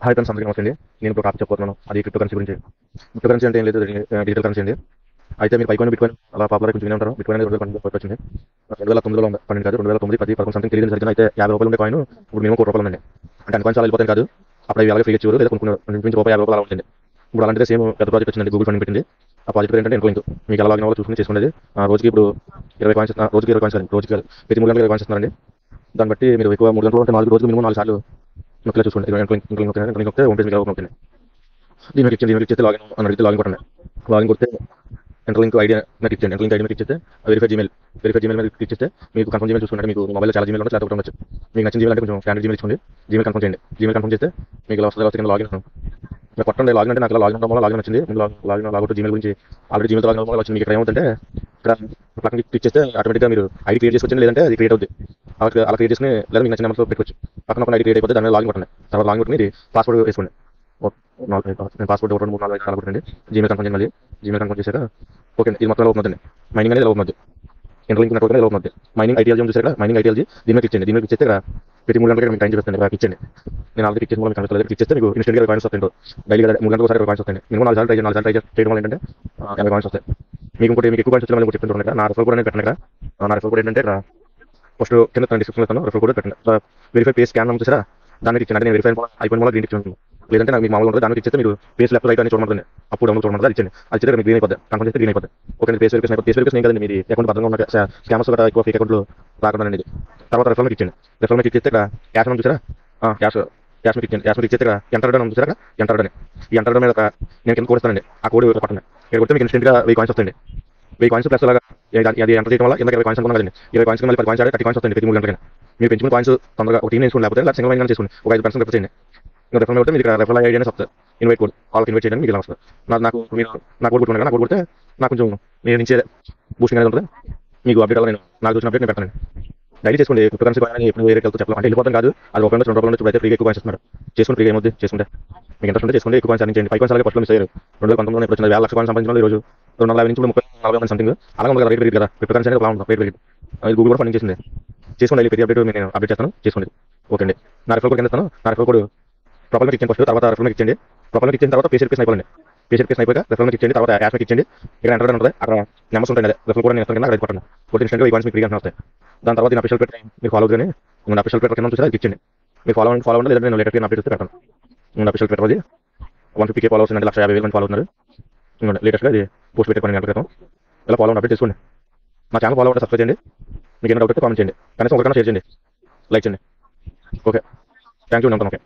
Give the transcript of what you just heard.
Hi friends, అందరికీ నమస్తే అండి. నేను ఇప్పుడు టాపిక్ చెప్పబోతున్నాను. అది క్రిప్టో కరెన్సీ గురించి. క్రిప్టో కరెన్సీ అంటే ఏం లేదు, డిజిటల్ కరెన్సీ అండి. అయితే మీరు పైకాయిన్ బిట్కాయిన్ అలా పాపులర్ కొంచెం వినే ఉంటారు. బిట్కాయిన్ అనేది 2012 వచ్చింది. 2009లో ఉంది, 12 కాదు, 2009, 10, 11 సంథింగ్ తెలియదు సరిగ్గా. అయితే ₹50 ఉండే కాయిన్ ఇప్పుడు మినిమం ₹1 ఉందండి. అంటే అన్ని కాయిన్స్ అలా వెళ్ళిపోతాయి కాదు, అప్పుడు అవి అలాగే ఫ్రీ ఇచ్చేవారు, లేదా కొనుక్కున్నారు. నుంచి ₹50 అలా ఉంటుంది. ఇప్పుడు అలాంటిదే సేమ్ పెద్ద ప్రాజెక్ట్ వచ్చిందండి, గూగుల్ ఫండింగ్ పెట్టింది. ఆ ప్రాజెక్ట్ ఏంటంటే ఇన్క్లైన్. మీకు ఎలా లాగిన వాళ్ళు చూసుకుని చేసుకునేది. రోజుకి ఇప్పుడు 20 కాయిన్స్, రోజుకి 20 కాయిన్స్, రోజుకి కాదు, ప్రతి 3 గంటలకు 20 కాయిన్స్ ఇస్తున్నారండి. దాన్ని బట్టి మీరు ఎక్కువ 3 గంటలు అంటే 4 రోజులు మినిమం 4 సార్లు నొక్కిలా చూసుకోండి. ఇంక్లైన్ నొక్కితే హోమ్ పేజ్ మీకు అవుతుంది. దీనికి ఇచ్చింది, దీనికి ఇచ్చేస్తే లాగిన్ అని అడిగితే లాగిన్ కొట్టండి. లాగిన్ కొడితే ఎంటర్ లింక్ ఐడి నాకు ఇచ్చేయండి. ఎంటర్ లింక్ ఐడి మీకు ఇచ్చేస్తే వెరిఫై జీమెయిల్ మీద ఇచ్చేస్తే మీకు కన్ఫర్మ్ జీమెయిల్ చూసుకుంటే మీకు మొబైల్ చాలా జీమెయిల్ ఉండొచ్చు, లేకపోతే ఉండొచ్చు. మీకు నచ్చిన జీమెయిల్ అంటే కొంచెం స్టాండర్డ్ జీమెయిల్ ఇచ్చుకోండి. జీమెయిల్ కన్ఫర్మ్ చేయండి. జీమెయిల్ కన్ఫర్మ్ చేస్తే మీకు ఇలా వస్తుంది. కింద లాగిన్ నాకు కొట్టండి. లాగిన్ అంటే నాకు లాగిన్ అవడం వల్ల లాగిన్ వచ్చింది. లాగిన్ లాగౌట్ జీమెయిల్ గురించి ఆల్రెడీ జీమెయిల్ లాగిన్ వల్ల వచ్చింది. మీకు ఇక్కడ ఏమవుతుంటే ఇక్కడ పక్కన క్లిక్ చేస్తే ఆటోమేటిక్గా మీరు ఐడి క్రియేట్ చేసుకొచ్చింది, లేదంటే అది క్రియేట్ అవుతుంది. అలా క్రియేట్ చేసుకుని లేదా మీకు నచ్చిన నెంబర్తో పెట్టుకోవచ్చు. పక్కన ఒక ఐడి క్రియేట్ అయిపోతే దాని మీద లాగిన్ కొట్టండి. తర్వాత లాగిన్ కొట్టి మీరు పాస్వర్డ్ వేసుకోండి. నేను పాస్వర్డ్ 1, 2, 3, 4, 5 అలా కొట్టండి. జీమెయిల్ కన్ఫర్మ్ చేయండి. జీమెయిల్ కన్ఫర్మ్ చేశాక ఓకే, ఇది మొత్తం ఎలా అవుతుందండి. మైనింగ్ అనేది ఎలా అవుతుంది, ఇంటర్లింక్ నెట్వర్క్ అనేది ఎలా అవుతుంది. మైనింగ్ ఐటీఎల్జీ చూసారు కదా, మైనింగ్ ఐటీఎల్జీ దీని మీద ఇచ్చేయండి. దీని మీద ఇచ్చేస్తే ఇక్కడ ప్రతి 3 గంటలకి మీకు టైం చూపిస్తుంది. ఇచ్చేయండి. నేను ఆల్రెడీ ఇచ్చేసి మీకు కనిపిస్తుంది. ఇచ్చేస్తే మీకు ఇన్స్టెంట్గా కాయిన్స్ వస్తాయి. డైలీ 3 గంటలకు ఒకసారి కాయిన్స్ వస్తాయి. మినిమం 4 సార్లు ట్రై చేయడం వల్ల ఏంటంటే 50 కాయిన్స్ వస్తాయి. మీకు ఇంకోటి మీకు ఎక్కువ కాయిన్స్ వచ్చిన వాళ్ళు చెప్తుంటారు. నా రిఫర్ కూడా నేను పెట్టండి. నా రిఫర్ కూడా ఏంటంటే ఫస్ట్ కింద డిస్క్రిప్షన్ ఇస్తాను. రిఫర్ కూడా పెట్టండి. వెరిఫై పేజ్ స్కాన్ చూసారా, దానికి ఇచ్చాను. అంటే నేను వెరిఫై అయిపోయిన వల్ల గ్రీన్ ఇచ్చాను. లేదంటే నాకు మీకు మామూలు ఉంటుంది. దానికి ఇచ్చేస్తే మీరు పేజ్ లెఫ్ట్ రైట్ అని చూడమంటుంది. అప్పుడు డౌన్లోడ్ చూడమంటుంది. అది ఇచ్చేయండి. అది ఇచ్చేస్తే మీకు గ్రీన్ అయిపోతుంది. కన్ఫర్మ్ చేస్తే గ్రీన్ అయిపోతుంది. ఓకే, పేజ్ వెరిఫికేషన్ అయిపోతుంది. పేజ్ వెరిఫికేషన్ ఏం కదండి, మీది అకౌంట్ భద్రంగా ఉన్న స్కామర్స్ కూడా ఎక్కువ ఫేక్ అకౌంట్లు రాకుండా అనేది. తర్వాత రిఫర్ మీకు ఇచ్చేయండి. రిఫర్ మీకు ఇచ్చేస్తే ఇక్కడ క్యాష్ అని చూసారా, క్యాష్ మీకు ఇచ్చేయండి. క్యాష్ మీకు ఇచ్చేస్తే ఎంటర్ అని చూసారా, ఎంటర్ అని ఈ ఎంటర్ మీద నేను కింద కోడ్ ఇస్తానండి. ఆ కోడ్ కొట్టండి. ఇక్కడ కొడితే మీకు ఇన్స్టెంట్గా 1000 కాయిన్స్ వస్తాయండి. 1000 కాయిన్స్ ప్లస్ అలాగా అది ఎంటర్ చేయడం వల్ల కింద 20 కాయిన్స్ అనుకున్నాను కదండి. 20 కాయిన్స్ మళ్ళీ 10 కాయిన్స్ 30 కాయిన్స్ వస్తాయండి ప్రతి 3 గంటలకి. మీరు పెంచుకున్న కాయిన్స్ తొందరగా ఒక టీం వేసుకోండి, లేకపోతే సింగిల్ వైన్ చేసుకోండి. ఒక 5% రిఫర్ చేయండి. ఇంకా రిఫర్ అయితే మీకు రెఫరల్ ఐడి అనేది వస్తుంది. ఇన్వైట్ కోడ్ వాళ్ళకి ఇన్వైట్ చేయడానికి మీకు ఇలా వస్తుంది. నాకు మీరు నా కోడ్ కొట్టుకున్నాను. నా కోడ్ కొడితే నాకు కొంచెం నేను నుంచే బూస్టింగ్ అనేది ఉంటుంది. మీకు అప్డేట్ అవ్వాలి. నాకు చూసిన అప్డేట్ నేను పెడతాను. డైలీ చేసుకోండి. క్రిప్టో కరెన్సీ కాయిన్ ఎప్పుడు వేరే వెళ్తే చెప్పాలి అంటే వెళ్ళిపోతాం కాదు. అది ₹1 2 ఇప్పుడు అయితే ఫ్రీగా ఎక్కువ కాయిన్స్ ఇస్తున్నారు. చేసుకుని ఫ్రీగా ఏమవుతుంది చేసుకుంటే మీకు ఇంట్రెస్ట్ ఉంటే చేసుకోండి. ఎక్కువ కాయిన్స్ అర్నింగ్ చేయండి. 5 కాయిన్స్ అలాగే ఫస్ట్ మిస్ అయ్యారు. 2019లో ఇప్పుడు వచ్చిన 1,000,000 కాయిన్స్ సంపాదించిన ఈ రోజు 250 నుంచి 30-40 మంది సంథింగ్ అలా ఉంది కదా. రేట్ పెరిగింది కదా. క్రిప్టో కరెన్సీ అనేది అలా ఉంటుంది. రేట్ పెరిగింది. అది గూగుల్ కూడా ఫండింగ్ చేసింది. చేసుకోండి. ప్రతి అప్డేట్ నేను అప్డేట్ చేస్తాను. చేసుకోండి. ఓకే అండి. నా రిఫర్ కోడ్ కింద ఇస్తాను. నా రిఫర్ కోడ్ ప్రొఫైల్ మీకు ఇచ్చిన ఫస్ట్, తర్వాత రిఫర్ మీకు ఇచ్చండి. ప్రొఫైల్ మీకు ఇచ్చిన తర్వాత పేజ్ వెరిఫికేషన్ అయిపోయింది. పేజ్ వెరిఫికేషన్ అయిపోయాక రిఫర్ మీకు ఇచ్చండి. తర్వాత యాష్ మీకు ఇచ్చండి. ఇక్కడ ఎంటర్ ఉంటుంది. అక్కడ నెంబర్స్ ఉంటాయి. అదే రిఫర్ కూడా నేను ఇస్తాను. రైట్ కొట్టండి. కొట్టి ఇన్స్టెంట్గా 5 మీకు ఫ్రీగా వస్తాయి. దాని తర్వాత నేను అఫీషియల్ పేట్ మీరు ఫాలో అవుతుంది. నేను అఫీషియల్ పేట్ కింద చూసారా, ఇచ్చండి. మీరు ఫాలో అవ్వండి. లేదంటే నేను లేటెస్ట్ అప్డేట్ ఇస్తే పెడతాను. నేను అఫీషియల్ పేట్ అది 150K ఫాలోవర్స్ అంటే 150,000 మంది ఫాలో అవుతున్నారు. ఇంకోండి లేటెస్ట్గా అది పోస్ట్ పెట్టి 12 గంటల క్రితం. ఇలా ఫాలో అప్డేట్ చేసుకోండి. నా ఛానల్ ఫాలో అవ్వండి, సబ్స్క్రైబ్ చేయండి. మీకు ఏమైనా డౌట్ అయితే కామెంట్ చేయండి. కనీసం ఒకరికైనా షేర్ చేయండి, లైక్ చేయండి. Okay, thank you. ఉంటాను. ఓకే.